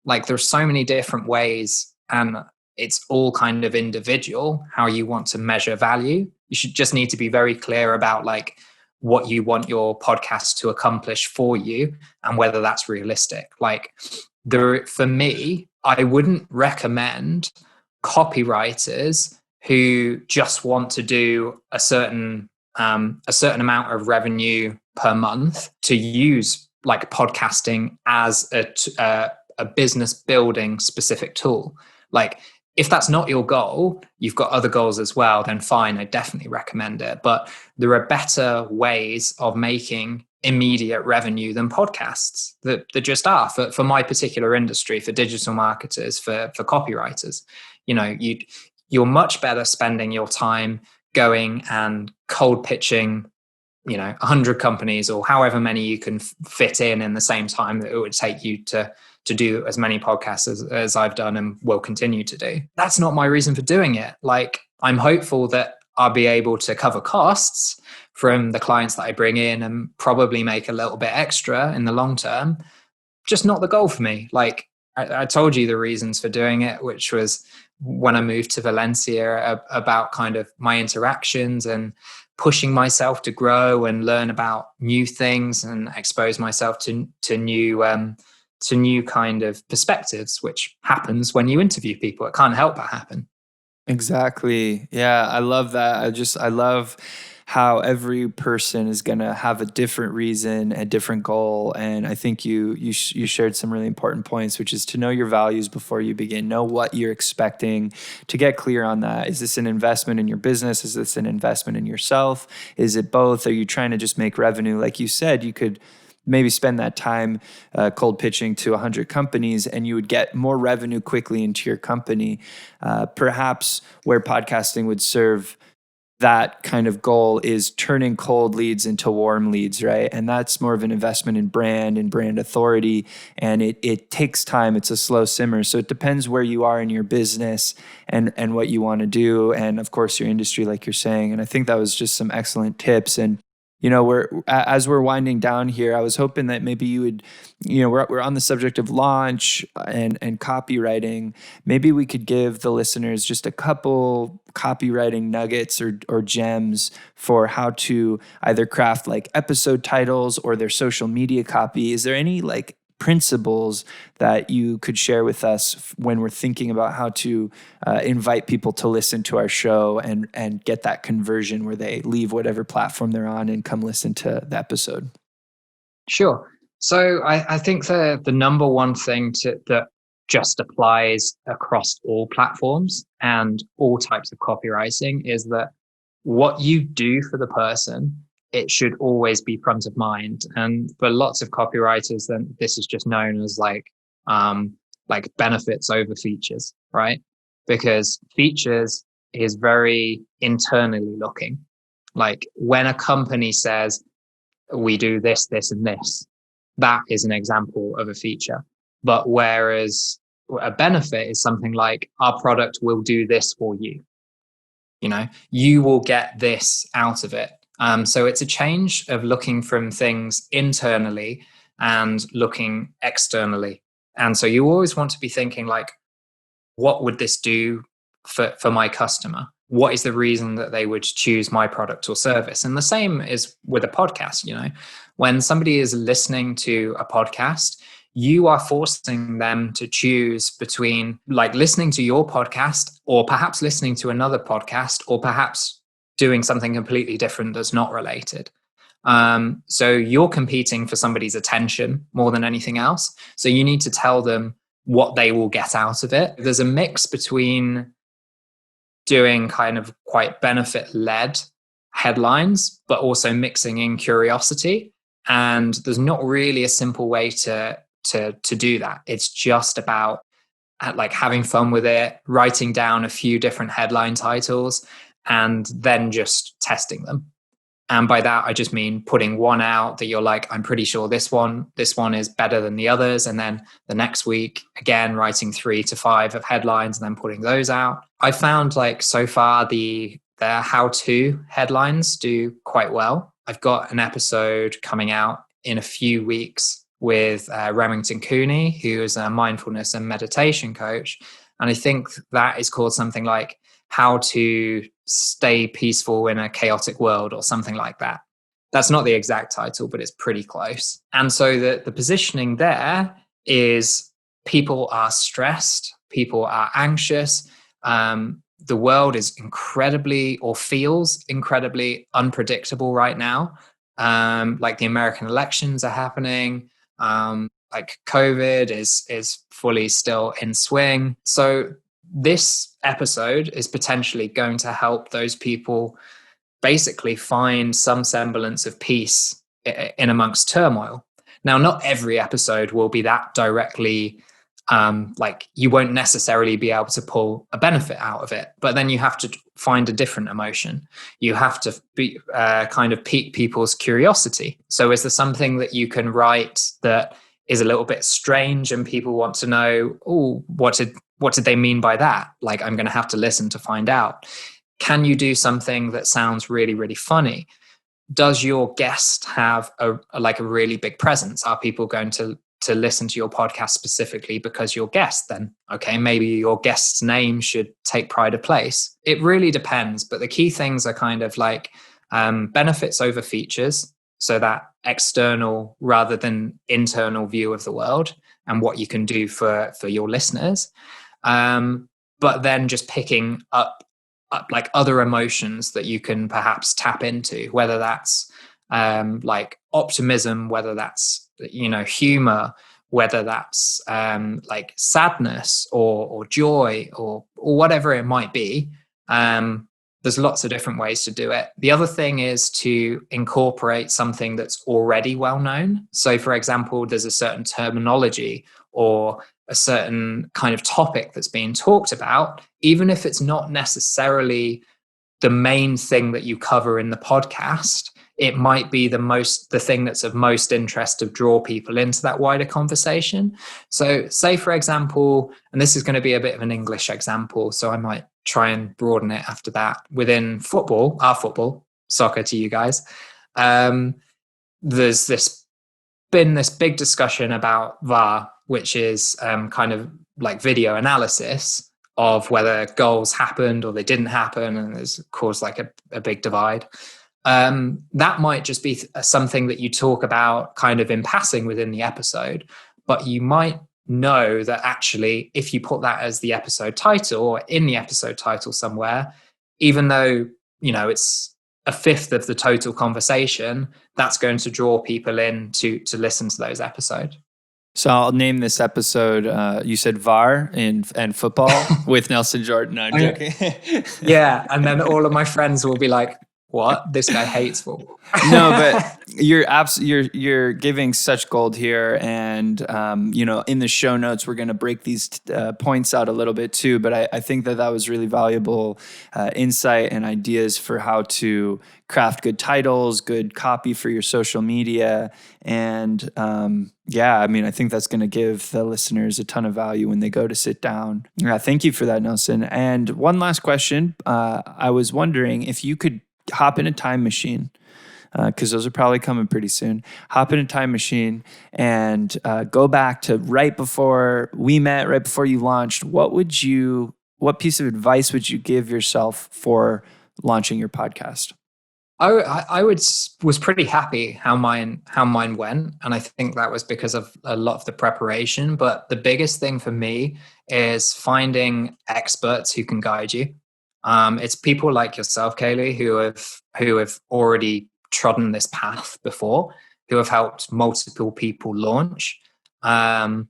Like there's so many different ways, and it's all kind of individual how you want to measure value. You should just need to be very clear about like what you want your podcast to accomplish for you and whether that's realistic. Like for me, I wouldn't recommend copywriters who just want to do a certain amount of revenue per month to use like podcasting as a business building specific tool. Like If that's not your goal, you've got other goals as well, then fine, I definitely recommend it. But there are better ways of making immediate revenue than podcasts that just are for my particular industry, for digital marketers, for copywriters. You're much better spending your time going and cold pitching 100 companies or however many you can fit in the same time that it would take you to do as many podcasts as I've done and will continue to do. That's not my reason for doing it. Like, I'm hopeful that I'll be able to cover costs from the clients that I bring in and probably make a little bit extra in the long term. Just not the goal for me. Like, I told you the reasons for doing it, which was when I moved to Valencia, about kind of my interactions and pushing myself to grow and learn about new things and expose myself to new kind of perspectives, which happens when you interview people. It can't help but happen. Exactly. Yeah, I love that. I love how every person is going to have a different reason, a different goal. And I think you shared some really important points, which is to know your values before you begin. Know what you're expecting, to get clear on that. Is this an investment in your business? Is this an investment in yourself? Is it both? Are you trying to just make revenue? Like you said, you could maybe spend that time cold pitching to 100 companies and you would get more revenue quickly into your company. Perhaps where podcasting would serve that kind of goal is turning cold leads into warm leads, right? And that's more of an investment in brand and brand authority. And it takes time. It's a slow simmer. So it depends where you are in your business and what you want to do. And of course, your industry, like you're saying. And I think that was just some excellent tips. And as we're winding down here, I was hoping that maybe you would, we're on the subject of launch and copywriting. Maybe we could give the listeners just a couple copywriting nuggets or gems for how to either craft like episode titles or their social media copy. Is there any like principles that you could share with us when we're thinking about how to invite people to listen to our show and get that conversion where they leave whatever platform they're on and come listen to the episode? Sure. So I think the number one thing that just applies across all platforms and all types of copywriting is that what you do for the person, it should always be front of mind. And for lots of copywriters, then this is just known as like benefits over features, right? Because features is very internally looking. Like when a company says, we do this, this, and this, that is an example of a feature. But whereas a benefit is something like, our product will do this for you. You will get this out of it. So it's a change of looking from things internally and looking externally. And so you always want to be thinking like, what would this do for my customer? What is the reason that they would choose my product or service? And the same is with a podcast. When somebody is listening to a podcast, you are forcing them to choose between like listening to your podcast or perhaps listening to another podcast or perhaps doing something completely different that's not related. So you're competing for somebody's attention more than anything else. So you need to tell them what they will get out of it. There's a mix between doing kind of quite benefit-led headlines, but also mixing in curiosity. And there's not really a simple way to do that. It's just about like having fun with it, writing down a few different headline titles, and then just testing them. And by that, I just mean putting one out that you're like, I'm pretty sure this one is better than the others. And then the next week, again, writing 3 to 5 of headlines and then putting those out. I found like so far the how-to headlines do quite well. I've got an episode coming out in a few weeks with Remington Cooney, who is a mindfulness and meditation coach. And I think that is called something like how to stay peaceful in a chaotic world or something like that. That's not the exact title, but it's pretty close. And so the positioning there is people are stressed, people are anxious. The world is incredibly or feels incredibly unpredictable right now. Like the American elections are happening. Like COVID is fully still in swing. So this episode is potentially going to help those people basically find some semblance of peace in amongst turmoil. Now, not every episode will be that directly, like you won't necessarily be able to pull a benefit out of it, but then you have to find a different emotion. You have to be kind of pique people's curiosity. So is there something that you can write that is a little bit strange and people want to know, oh, what did they mean by that? Like, I'm going to have to listen to find out. Can you do something that sounds really, really funny? Does your guest have a really big presence? Are people going to listen to your podcast specifically because you're guest? Then, okay, maybe your guest's name should take pride of place. It really depends. But the key things are kind of like benefits over features. So that external rather than internal view of the world and what you can do for your listeners. But then just picking up like other emotions that you can perhaps tap into, whether that's like optimism, whether that's, humor, whether that's like sadness or joy or whatever it might be. There's lots of different ways to do it. The other thing is to incorporate something that's already well known. So, for example, there's a certain terminology or a certain kind of topic that's being talked about, even if it's not necessarily the main thing that you cover in the podcast, it might be the thing that's of most interest to draw people into that wider conversation. So say, for example, and this is going to be a bit of an English example, so I might try and broaden it after that. Within football, our football, soccer to you guys, there's been this big discussion about VAR, which is kind of like video analysis of whether goals happened or they didn't happen, and there's caused like a big divide. That might just be something that you talk about kind of in passing within the episode, but you might know that actually if you put that as the episode title or in the episode title somewhere, even though, it's a fifth of the total conversation, that's going to draw people in to listen to those episodes. So I'll name this episode, you said VAR and football with Nelson Jordan. No, I'm joking. Yeah, and then all of my friends will be like, what? This guy hates football. No, but you're giving such gold here, and in the show notes we're going to break these points out a little bit too. But I think that was really valuable insight and ideas for how to craft good titles, good copy for your social media, and I think that's going to give the listeners a ton of value when they go to sit down. Yeah, thank you for that, Nelson. And one last question: I was wondering if you could hop in a time machine, because those are probably coming pretty soon. Hop in a time machine and go back to right before we met, right before you launched. What piece of advice would you give yourself for launching your podcast? I was pretty happy how mine went, and I think that was because of a lot of the preparation. But the biggest thing for me is finding experts who can guide you. It's people like yourself, K.Lee, who have already trodden this path before, who have helped multiple people launch, and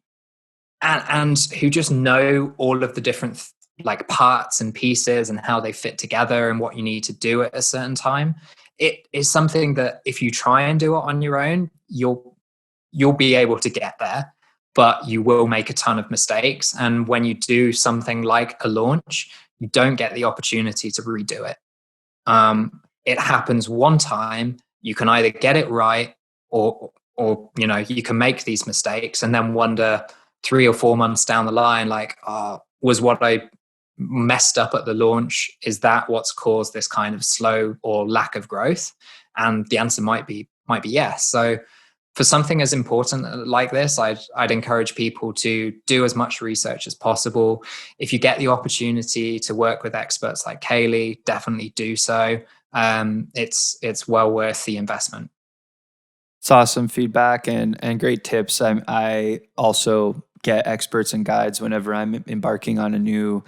who just know all of the different like parts and pieces and how they fit together and what you need to do at a certain time. It is something that if you try and do it on your own, you'll be able to get there, but you will make a ton of mistakes. And when you do something like a launch, you don't get the opportunity to redo it. It happens one time. You can either get it right or you can make these mistakes and then wonder 3 or 4 months down the line, like, was what I messed up at the launch, is that what's caused this kind of slow or lack of growth? And the answer might be yes. So for something as important like this, I'd encourage people to do as much research as possible. If you get the opportunity to work with experts like K.Lee, definitely do so. It's well worth the investment. It's awesome feedback and great tips. I also get experts and guides whenever I'm embarking on a new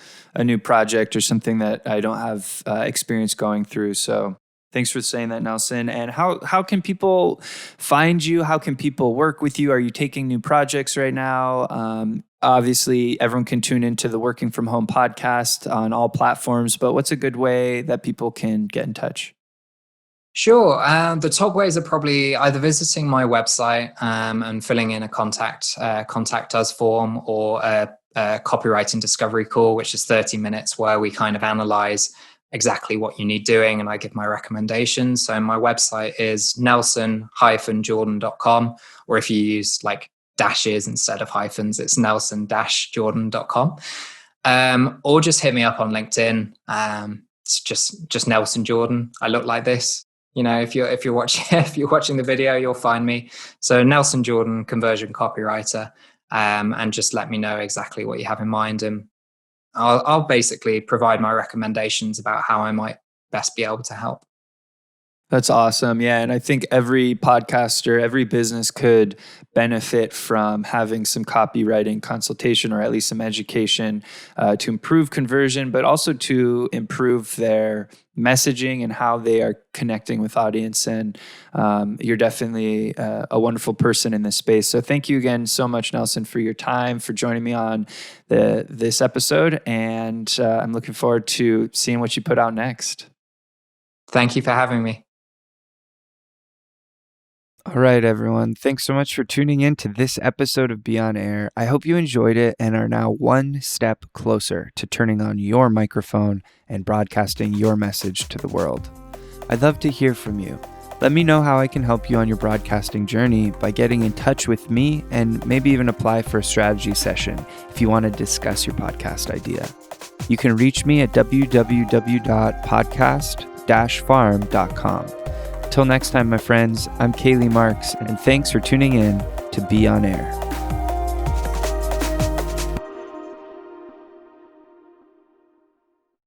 project or something that I don't have experience going through. So thanks for saying that, Nelson. And how can people find you? How can people work with you? Are you taking new projects right now? Obviously, everyone can tune into the Working From Home podcast on all platforms, but what's a good way that people can get in touch? Sure. The top ways are probably either visiting my website and filling in a contact us form, or a copywriting discovery call, which is 30 minutes where we kind of analyze exactly what you need doing and I give my recommendations. So my website is nelson-jordan.com, or if you use like dashes instead of hyphens, it's nelson-jordan.com. Or just hit me up on LinkedIn. It's just Nelson Jordan. I look like this. If you're watching the video, you'll find me. So Nelson Jordan, conversion copywriter, and just let me know exactly what you have in mind, and I'll basically provide my recommendations about how I might best be able to help. That's awesome. Yeah. And I think every podcaster, every business could benefit from having some copywriting consultation, or at least some education to improve conversion, but also to improve their messaging and how they are connecting with audience. And you're definitely a wonderful person in this space. So thank you again so much, Nelson, for your time, for joining me on this episode. And I'm looking forward to seeing what you put out next. Thank you for having me. All right, everyone. Thanks so much for tuning in to this episode of Be On Air. I hope you enjoyed it and are now one step closer to turning on your microphone and broadcasting your message to the world. I'd love to hear from you. Let me know how I can help you on your broadcasting journey by getting in touch with me, and maybe even apply for a strategy session if you want to discuss your podcast idea. You can reach me at www.podcast-farm.com. Till next time, my friends, I'm K.Lee Marks, and thanks for tuning in to Be On Air.